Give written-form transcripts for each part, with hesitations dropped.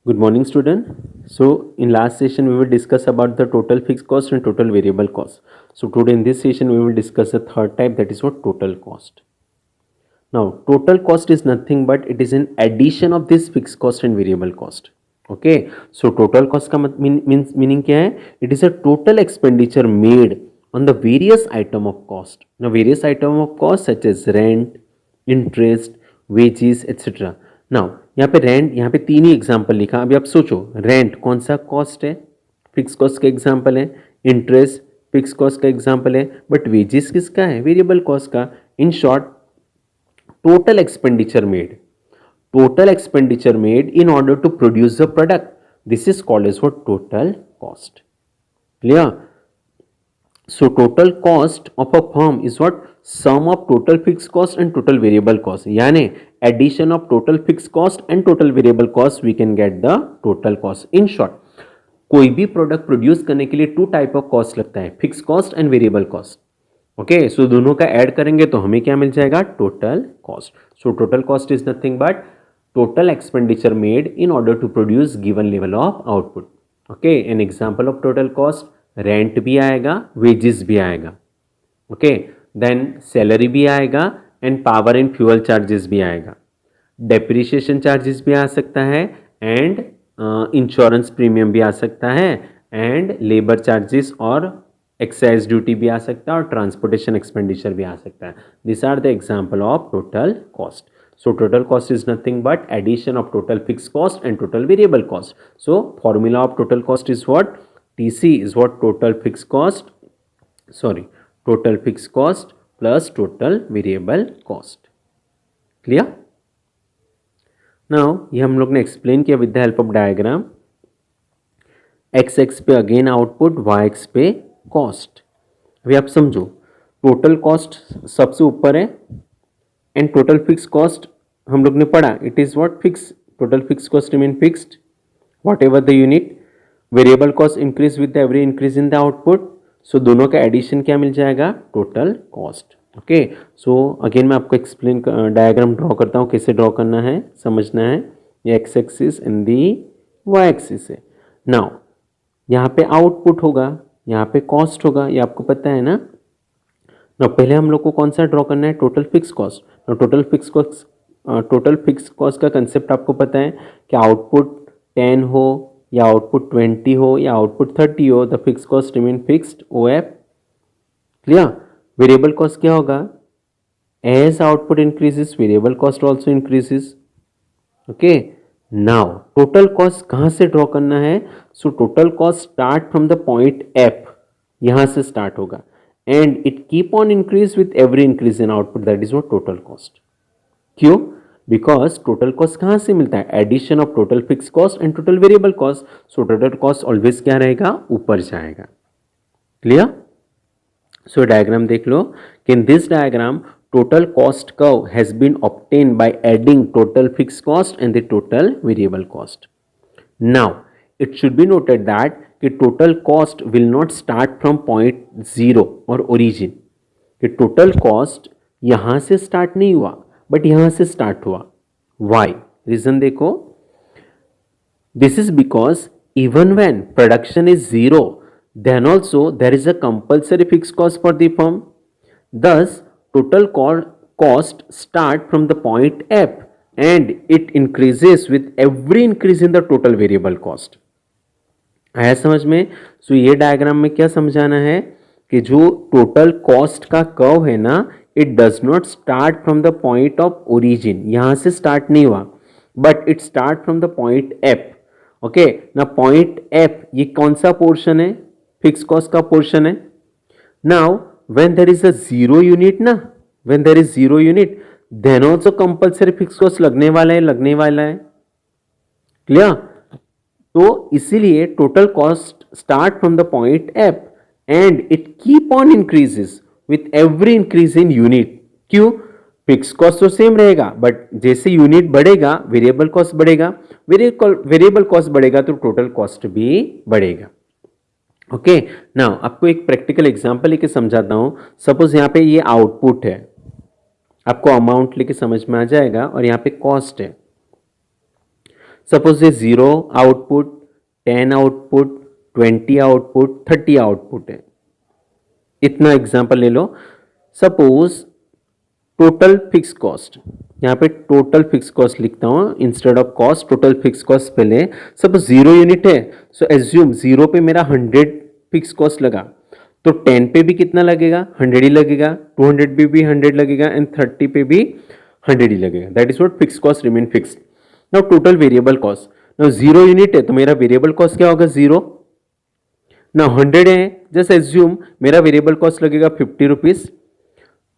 Good morning, student. So, in last session, we will discuss about the total fixed cost and total variable cost. So, today in this session, we will discuss the third type, that is what total cost. Now, total cost is nothing but it is an addition of this fixed cost and variable cost. Okay. So, total cost का meaning क्या है? It is a total expenditure made on the various item of cost. Now, various item of cost such as rent, interest, wages, etc. Now यहाँ पे rent, यहाँ पे तीन ही example लिखा. अभी आप सोचो, रेंट कौन सा कॉस्ट है? फिक्स कॉस्ट का एग्जाम्पल है. इंटरेस्ट फिक्स कॉस्ट का एग्जाम्पल है. बट वेजेस किसका है? वेरिएबल कॉस्ट का. In short, total expenditure made in order to produce the product, this is called as what? Total cost. Clear? So total cost of a firm is what? Sum of total fixed cost and total variable cost. यानी addition of total fixed cost and total variable cost, we can get the total cost. In short, कोई भी product produce करने के लिए to type of cost लगता है, fix cost and variable cost. Okay, so दोनों का ऐड करेंगे तो हमें क्या मिल जाएगा? Total cost. So total cost is nothing but total expenditure made in order to produce given level of output. Okay, an example of total cost, rent भी आएगा, वेजेस भी आएगा. ओके, देन सैलरी भी आएगा and power and fuel charges भी आएगा. Depreciation charges भी आ सकता है एंड इंश्योरेंस प्रीमियम भी आ सकता है एंड लेबर चार्जेस और एक्साइज ड्यूटी भी आ सकता है और ट्रांसपोर्टेशन एक्सपेंडिचर भी आ सकता है. This are the example of total cost. So total cost is nothing but addition of total fix cost and total variable cost. So formula of total cost is what? TC is what? Total fixed cost plus total variable cost. Clear? Now ये हम लोग ने explain किया with the help of diagram. x पे again output, y पे cost. अभी आप समझो, टोटल कॉस्ट सबसे ऊपर है एंड टोटल फिक्स कॉस्ट हम लोग ने पढ़ा, it is what? Fix. Total fix cost remain fixed whatever the unit. Variable cost increase with every increase in the output. So दोनों का एडिशन क्या मिल जाएगा? Total cost. Okay, so again मैं आपको एक्सप्लेन डायग्राम ड्रॉ करता हूँ, कैसे ड्रॉ करना है समझना है. ये X axis and the Y axis है. नाउ यहाँ पे आउटपुट होगा, यहाँ पे कॉस्ट होगा, ये आपको पता है ना. ना पहले हम लोग को कौन सा ड्रॉ करना है? Total fix cost. Total fix cost का कंसेप्ट आपको पता है कि आउटपुट 10 हो या आउटपुट 20 हो या आउटपुट 30 हो, the fix cost remain fixed, OF. Clear? Variable cost क्या होगा? As output increases variable cost also increases. Okay, now total cost कहाँ से ड्रॉ करना है? So total cost start from the point F, यहां से स्टार्ट होगा and it keep on increase with every increase in output, that is what? Total cost. क्यों? Because total cost कहाँ से मिलता है? Addition of total fix cost and total variable cost. So total cost always क्या रहेगा? ऊपर जाएगा. Clear? सो diagram देख लो कि in this diagram total cost curve has been obtained by adding total fixed cost and the total variable cost. Now it should be noted that the total cost will not start from point 0 or origin. कि total cost यहाँ से start नहीं हुआ but यहाँ से start हुआ. Why? Reason देखो. This is because even when production is 0, then also there is a compulsory fixed cost for the firm. Thus total cost start from the point F and it increases with every increase in the total variable cost. आया समझ में? सो ये diagram में क्या समझाना है कि जो टोटल कॉस्ट का कर्व है ना, it does not start from the point of origin, यहां से स्टार्ट नहीं हुआ but it start from the point F. Okay, ना पॉइंट F ये कौन सा पोर्शन है? फिक्स कॉस्ट का पोर्शन है. Now when there is a zero unit ना, when there is zero unit then also compulsory fixed cost लगने वाला है. क्लियर? तो इसीलिए total cost start from the point F and it keep on increases with every increase in unit. क्यों? Fix cost तो same रहेगा but जैसे unit बढ़ेगा वेरिएबल कॉस्ट बढ़ेगा, वेरिएबल कॉस्ट बढ़ेगा तो टोटल कॉस्ट भी बढ़ेगा. ओके, नाउ आपको एक प्रैक्टिकल एग्जांपल लेके समझाता हूं. सपोज यहाँ पे ये आउटपुट है, आपको अमाउंट लेके समझ में आ जाएगा, और यहाँ पे कॉस्ट है. सपोज ये 0 आउटपुट, 10 आउटपुट, 20 आउटपुट, 30 आउटपुट है, इतना एग्जांपल ले लो। सपोज टोटल फिक्स कॉस्ट, यहाँ पे टोटल फिक्स कॉस्ट लिखता हूँ instead of cost, total fix cost पहले। सपोज 0 यूनिट है, सो एज्यूम 0 पे मेरा 100 फिक्स कॉस्ट लगा, तो 10 पे भी कितना लगेगा, 100 ही लगेगा, 200 पे भी 100 लगेगा, एंड 30 पे भी 100 ही लगेगा। That is what fix cost remain fixed. Now total variable cost, now 0 unit है तो मेरा वेरिएबल कॉस्ट क्या होगा, 0। ना 100 है, जस्ट एज्यूम मेरा वेरिएबल कॉस्ट लगेगा 50 रुपीज।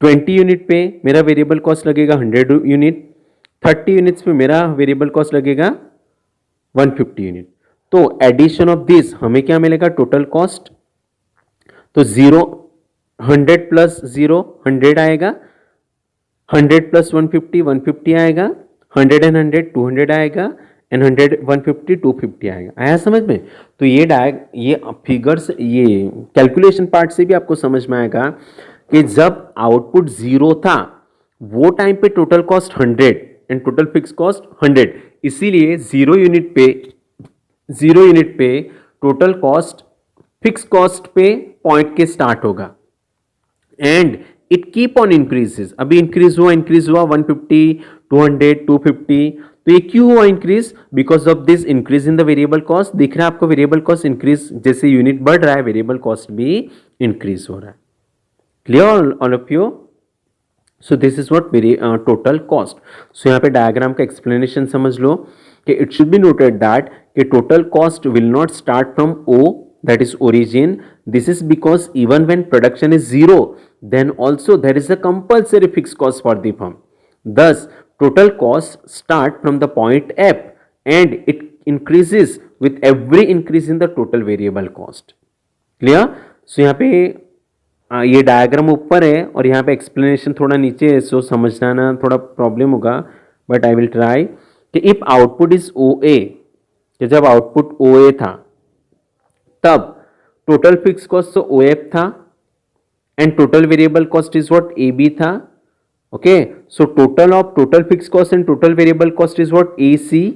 20 यूनिट पे मेरा वेरिएबल कॉस्ट लगेगा 100 यूनिट, 30 यूनिट्स पे मेरा वेरिएबल कॉस्ट लगेगा 150 यूनिट। तो एडिशन ऑफ दिस हमें क्या मिलेगा, टोटल कॉस्ट। तो 0 100 प्लस 0 100 आएगा, 100 प्लस 150 150 आएगा, 100 एंड 100 200 आएगा, एंड 100 150 250 आएगा। आया समझ में? तो ये फिगर्स, ये कैलकुलेशन पार्ट से भी आपको समझ में आएगा कि जब आउटपुट 0 था वो टाइम पे total cost 100 and total fix cost 100, इसीलिए 0 यूनिट पे टोटल कॉस्ट फिक्स कॉस्ट पे पॉइंट के स्टार्ट होगा and it keep on increases. अभी इंक्रीज हुआ 150 200 250, तो ये क्यों हुआ increase, because of this increase in the variable cost. दिख रहा है आपको वेरिएबल कॉस्ट इंक्रीज, जैसे यूनिट बढ़ रहा है वेरिएबल कॉस्ट भी इंक्रीज हो रहा है। Clear all of you? So this is what total cost. So यहाँ पे डायग्राम का एक्सप्लेनेशन समझ लो कि it should be noted that कि total cost will not start from O, that is origin. This is because even when production is 0, then also there is a compulsory fixed cost for the firm. Thus total costs start from the point F and it increases with every increase in the total variable cost. Clear? So यहाँ पे ये diagram ऊपर है और यहाँ पे explanation थोड़ा नीचे है, सो समझना ना थोड़ा प्रॉब्लम होगा, बट आई विल ट्राई। कि इफ आउटपुट इज ओ ए, कि जब आउटपुट ओ ए था तब टोटल फिक्स कॉस्ट तो ओ एफ था and total variable cost is what A B था। Okay, so total of total fix cost and total variable cost is what A C.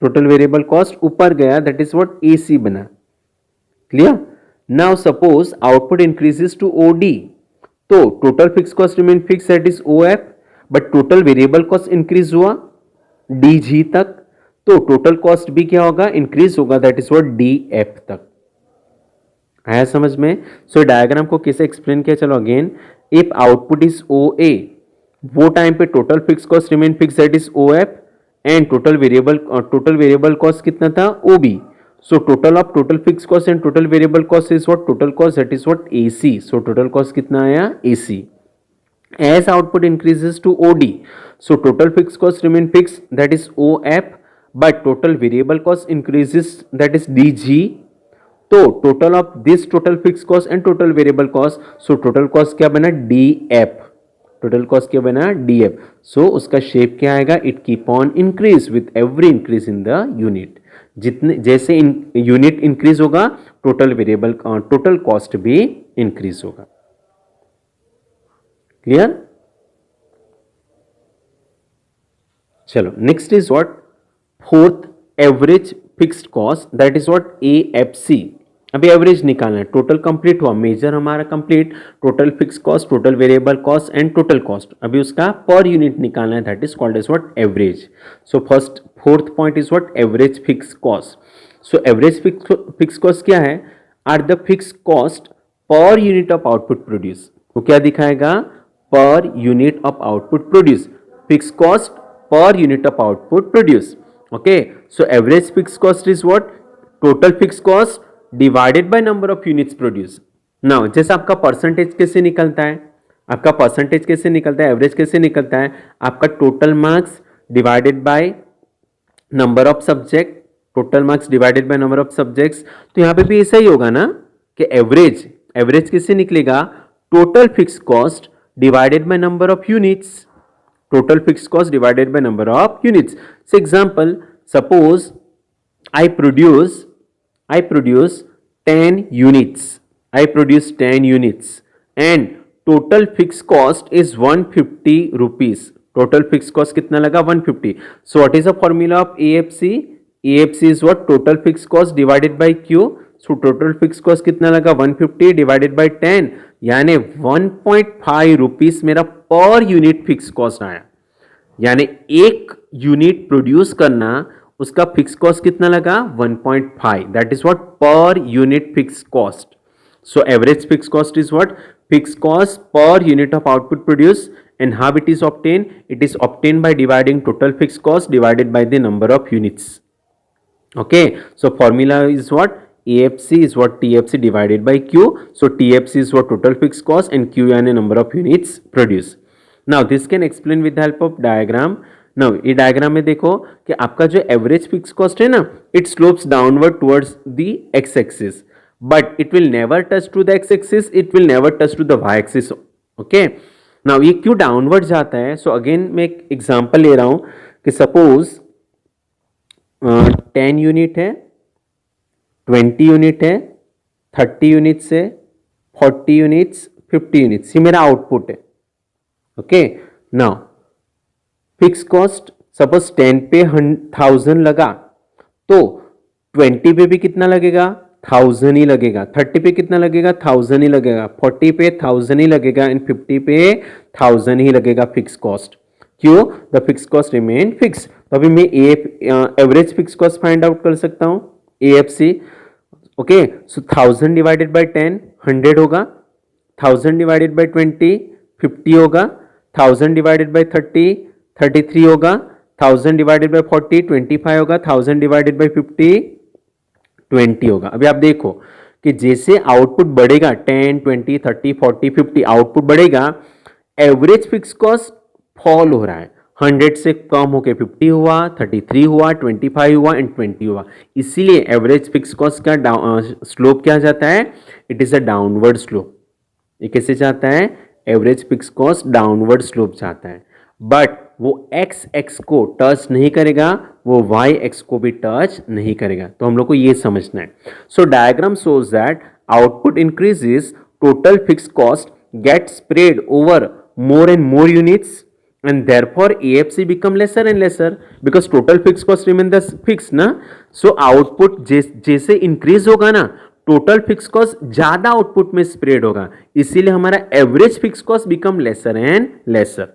Total variable cost ऊपर गया, that is what A C बना। Clear? Now suppose output increases to O D, तो total fix cost remain fix, that is O F, but total variable cost increase हुआ D G तक, तो total cost भी क्या होगा, increase होगा, that is what D F तक। आया समझ में? सो डायग्राम को कैसे एक्सप्लेन किया, चलो again. If output is O A, वो टाइम पे total fix cost remain fix, that is O F, and total variable cost कितना था, O B. So total of total fix cost and total variable cost is what total cost, that is what A C. So total cost कितना आया, ए सी। As output increases to OD, so total fixed cost remain fixed, that is OF, but total variable cost increases, that is DG. तो total of this total fixed cost and total variable cost, so total cost क्या बना, DF. total cost क्या बना, DF. so उसका shape क्या आएगा, it keep on increase with every increase in the unit. जितने जैसे यूनिट इंक्रीज होगा टोटल कॉस्ट भी इंक्रीज होगा। क्लियर? चलो next is what, fourth average fixed cost, that is what AFC। अभी एवरेज निकालना है, टोटल कंप्लीट हुआ, मेजर हमारा complete, total fix cost, total variable cost and total cost, अभी उसका पर यूनिट निकालना है, that is called as what average. So fourth point is what average fix cost. So average fix cost क्या है, are the fix cost per unit of output produce. वो क्या दिखाएगा, per unit of output produce, fix cost per unit of output produce. Okay, so average fix cost is what, total fix cost divided by number of units produce. Now जैसे आपका percentage कैसे निकलता है, average कैसे निकलता है, आपका total marks divided by number of subject, तो यहां पे भी ऐसा ही होगा ना कि एवरेज कैसे निकलेगा, total fix cost divided by number of units. Total fixed cost divided by number of units. So example, suppose I produce 10 units. And total fixed cost is 150 rupees. Total fix cost कितना लगा 150. So what is the formula of AFC? AFC is what? Total fix cost divided bye Q. So total fix cost कितना लगा 150 divided by 10, यानी 1.5 rupees मेरा per unit fix cost आया. यानी एक unit produce करना उसका फिक्स कॉस्ट कितना लगा 1.5. That is what? Per unit fix cost. So average fix cost is what? Fix cost per unit of output produce. And how it is obtained? It is obtained by dividing total fixed cost divided by the number of units. Okay, so formula is what? AFC is what? TFC divided by Q. So TFC is what? Total fixed cost, and Q यानी number of units produced. Now this can explain with the help of diagram. Now ये diagram में देखो कि आपका जो average fix cost है ना, it slopes downward towards the x axis, but it will never touch to the x axis, it will never touch to the y axis. Okay, now ये क्यों डाउनवर्ड जाता है? सो अगेन मैं एक example ले रहा हूं कि सपोज 10 यूनिट है, 20 यूनिट है, 30 यूनिट्स है, 40 यूनिट्स, 50 यूनिट्स, ये मेरा आउटपुट है. Okay, now fix cost suppose 10 पे 1000 लगा, तो 20 पे भी कितना लगेगा 1000 ही लगेगा, 30 पे कितना लगेगा 1000 ही लगेगा, 40 पे 1000 ही लगेगा, एंड 50 पे 1000 ही लगेगा फिक्स कॉस्ट. क्यों? The fix cost remain fix. तो अभी मैं average fix cost find out कर सकता हूं AFC. Okay, so 1000 divided by 10 100 होगा, 1000 डिवाइडेड बाय 20 50 होगा, 1000 डिवाइडेड बाय 30 33 होगा, 1000 डिवाइडेड बाय 40 25 होगा, 1000 डिवाइडेड बाय 50 20 होगा. अभी आप देखो कि जैसे आउटपुट बढ़ेगा 10 20 30 40 50 आउटपुट बढ़ेगा, एवरेज फिक्स कॉस्ट फॉल हो रहा है. 100 से कम होके 50 हुआ, 33 हुआ, 25 हुआ एंड 20 हुआ. इसीलिए एवरेज फिक्स कॉस्ट का स्लोप क्या जाता है? It is a downward slope. ये कैसे जाता है? Average fix cost downward slope जाता है, बट वो एक्स एक्स को टच नहीं करेगा, वो वाई एक्स को भी टच नहीं करेगा. तो हम लोग को ये समझना है. So diagram shows that output increases, total fix cost get spread over more and more units, and therefore AFC become lesser and lesser because total fixed cost remain the fixed ना. so output जैसे increase होगा ना, total fix cost ज्यादा output में spread होगा, इसीलिए हमारा average fix cost become lesser and lesser.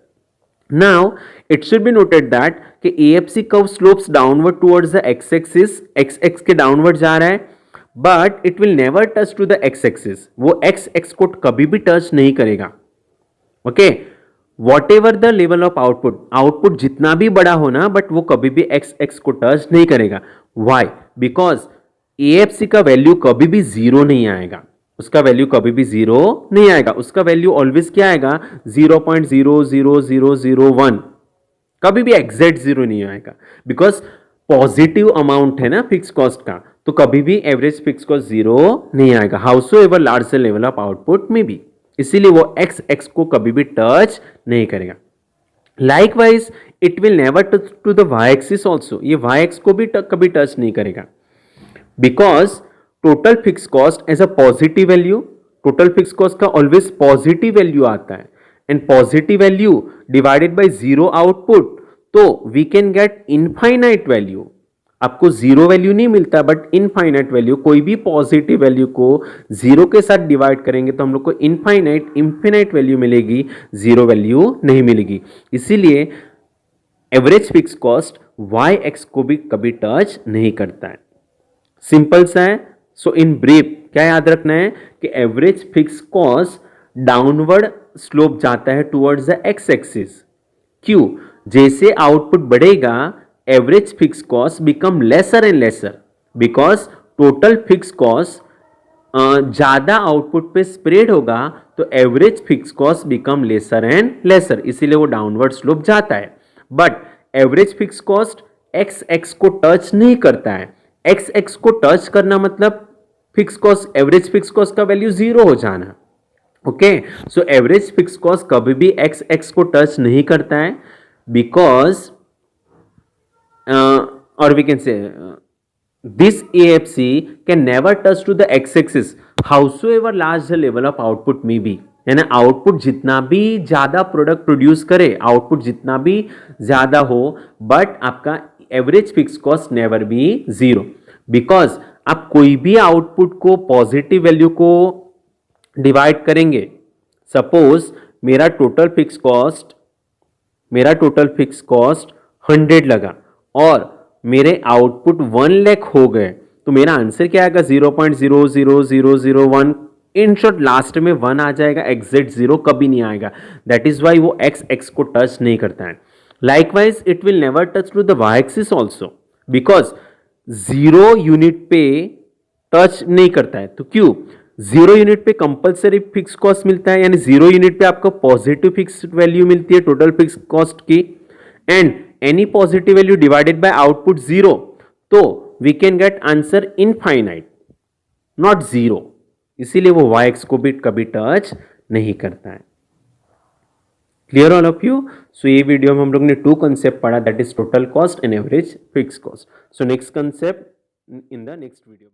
Now it should be noted that कि AFC curve slopes downward towards the x axis, x x के डाउनवर्ड जा रहा है, but it will never touch to the x axis. वो x x को कभी भी touch नहीं करेगा. Okay, what ever the level of output, output जितना भी बड़ा होना, बट वो कभी भी एक्स एक्स को टच नहीं करेगा. वाई? बिकॉज AFC का वैल्यू कभी भी जीरो नहीं आएगा, उसका वैल्यू कभी भी जीरो नहीं आएगा, उसका वैल्यू ऑलवेज क्या आएगा 0.00001, कभी भी एग्जैक्ट जीरो नहीं आएगा, बिकॉज पॉजिटिव अमाउंट है ना फिक्स कॉस्ट का, तो कभी भी एवरेज फिक्स कॉस्ट जीरो नहीं आएगा, howsoever larger level of output में भी. इसीलिए वो एक्स एक्स को कभी भी टच नहीं करेगा. Likewise it will never touch to the Y axis also, ये वाई एक्स को भी कभी टच नहीं करेगा, because total fix cost as a positive value, total fix cost का ऑलवेज पॉजिटिव वैल्यू आता है, and positive value divided by zero output, तो we can get infinite value. आपको जीरो वैल्यू नहीं मिलता, बट इनफाइनाइट वैल्यू, कोई भी positive value को जीरो के साथ डिवाइड करेंगे तो हम लोग को इनफाइनाइट वैल्यू मिलेगी, जीरो वैल्यू नहीं मिलेगी. इसीलिए average fix cost Y X को भी कभी टच नहीं करता है. सिंपल सा है. सो इन ब्रीफ क्या याद रखना है कि average fix cost downward slope जाता है टुवर्ड्स द एक्स एक्सिस. क्यों? जैसे आउटपुट बढ़ेगा, average fixed cost become lesser and lesser because total fixed cost ज्यादा आउटपुट पे स्प्रेड होगा, तो average fix cost become lesser and lesser, इसीलिए वो डाउनवर्ड स्लोप जाता है. But average fix cost X X को टच नहीं करता है. एक्स एक्स को टच करना मतलब fix cost, average fix cost का वैल्यू जीरो हो जाना. Okay, so average fix cost कभी भी एक्स एक्स को टच नहीं करता है, because or we can say this AFC can never touch to the x-axis howsoever large the level of output may be. यानी output जितना भी ज़्यादा प्रोडक्ट प्रोड्यूस करे, आउटपुट जितना भी ज़्यादा हो, बट आपका average fix cost never be zero, because आप कोई भी आउटपुट को पॉजिटिव वैल्यू को डिवाइड करेंगे. सपोज मेरा टोटल फिक्स कॉस्ट 100 लगा और मेरे आउटपुट 1 लाख हो गए, तो मेरा आंसर क्या आएगा? 0.00001. इन शॉर्ट लास्ट में 1 आ जाएगा, एग्जैक्ट 0 कभी नहीं आएगा. दैट इज वाई वो एक्स को टच नहीं करता है. Likewise it will never touch to the Y axis also, because 0 unit पे टच नहीं करता है. तो क्यों? 0 यूनिट पे कंपलसरी फिक्स कॉस्ट मिलता है, यानी 0 यूनिट पे आपको पॉजिटिव फिक्स वैल्यू मिलती है टोटल फिक्स कॉस्ट की, and any positive value divided by output 0, तो we can get answer infinite, not 0. इसीलिए वो वाई एक्स को भी कभी टच नहीं करता है. Clear all of you? So ये वीडियो में हम लोग ने 2 कंसेप्ट पढ़ा, that is total cost and average fix cost. So next concept in the next video.